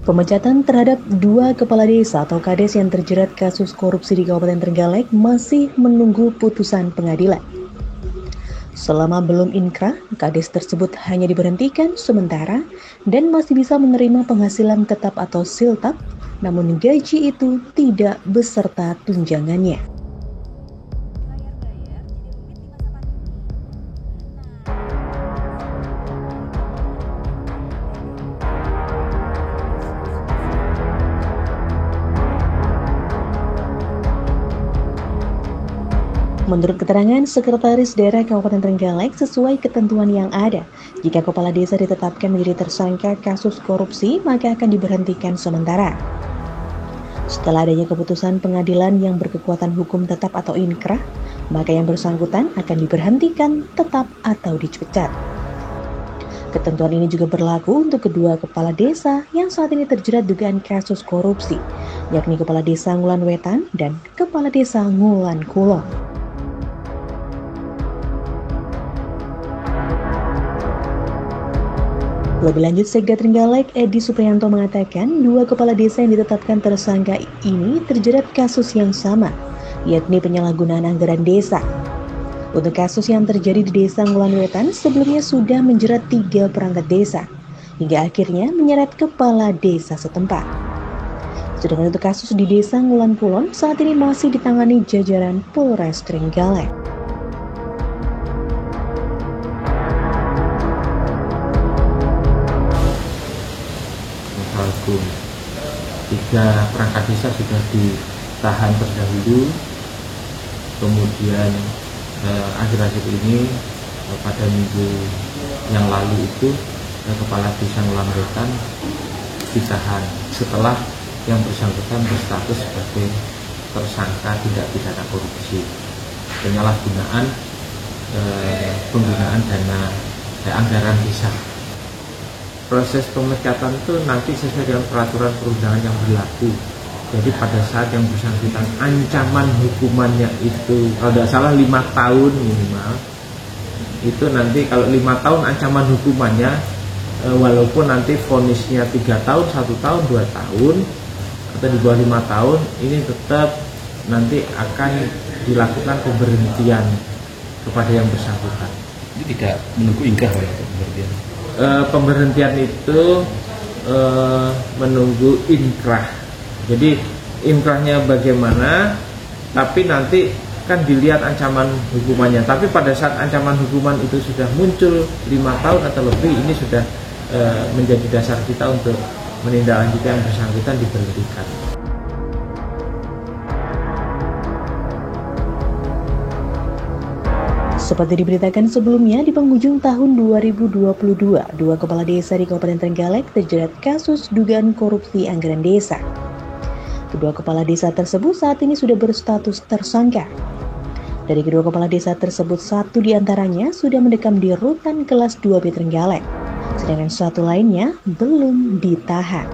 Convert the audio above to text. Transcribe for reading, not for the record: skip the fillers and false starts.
Pemecatan terhadap 2 kepala desa atau kades yang terjerat kasus korupsi di Kabupaten Trenggalek masih menunggu putusan pengadilan. Selama belum inkrah, kades tersebut hanya diberhentikan sementara dan masih bisa menerima penghasilan tetap atau siltap, namun gaji itu tidak beserta tunjangannya. Menurut keterangan Sekretaris Daerah Kabupaten Trenggalek, sesuai ketentuan yang ada, jika kepala desa ditetapkan menjadi tersangka kasus korupsi, maka akan diberhentikan sementara. Setelah adanya keputusan pengadilan yang berkekuatan hukum tetap atau inkrah, maka yang bersangkutan akan diberhentikan tetap atau dipecat. Ketentuan ini juga berlaku untuk kedua kepala desa yang saat ini terjerat dugaan kasus korupsi, yakni Kepala Desa Ngulan Wetan dan Kepala Desa Ngulan Kulon. Lebih lanjut, Sekda Trenggalek Edi Supriyanto mengatakan 2 kepala desa yang ditetapkan tersangka ini terjerat kasus yang sama, yakni penyalahgunaan anggaran desa. Untuk kasus yang terjadi di Desa Ngulan Wetan sebelumnya sudah menjerat 3 perangkat desa, hingga akhirnya menyeret kepala desa setempat. Sedangkan untuk kasus di Desa Ngulan Kulon saat ini masih ditangani jajaran Polres Trenggalek. Hukum. 3 perangkat desa sudah ditahan terdahulu, kemudian akhir-akhir ini pada minggu yang lalu itu kepala desa Ngulan Wetan ditahan setelah yang bersangkutan berstatus sebagai tersangka tindak pidana korupsi, penyalahgunaan penggunaan dana anggaran desa. Proses pemecatan itu nanti sesuai dengan peraturan perundangan yang berlaku. Jadi pada saat yang bersangkutan ancaman hukumannya itu kalau tidak salah 5 tahun minimal, itu nanti kalau 5 tahun ancaman hukumannya, walaupun nanti vonisnya 3 tahun, 1 tahun, 2 tahun atau di bawah 5 tahun, ini tetap nanti akan dilakukan pemberhentian kepada yang bersangkutan. Ini tidak menunggu inkrah ya pemberhentian? Pemberhentian itu menunggu inkrah. Jadi inkrahnya bagaimana, tapi nanti kan dilihat ancaman hukumannya. Tapi pada saat ancaman hukuman itu sudah muncul 5 tahun atau lebih, ini sudah menjadi dasar kita untuk menindaklanjuti yang bersangkutan diberhentikan. Seperti diberitakan sebelumnya, di penghujung tahun 2022, 2 kepala desa di Kabupaten Trenggalek terjerat kasus dugaan korupsi anggaran desa. Kedua kepala desa tersebut saat ini sudah berstatus tersangka. Dari kedua kepala desa tersebut, 1 diantaranya sudah mendekam di rutan kelas 2B Trenggalek, sedangkan 1 lainnya belum ditahan.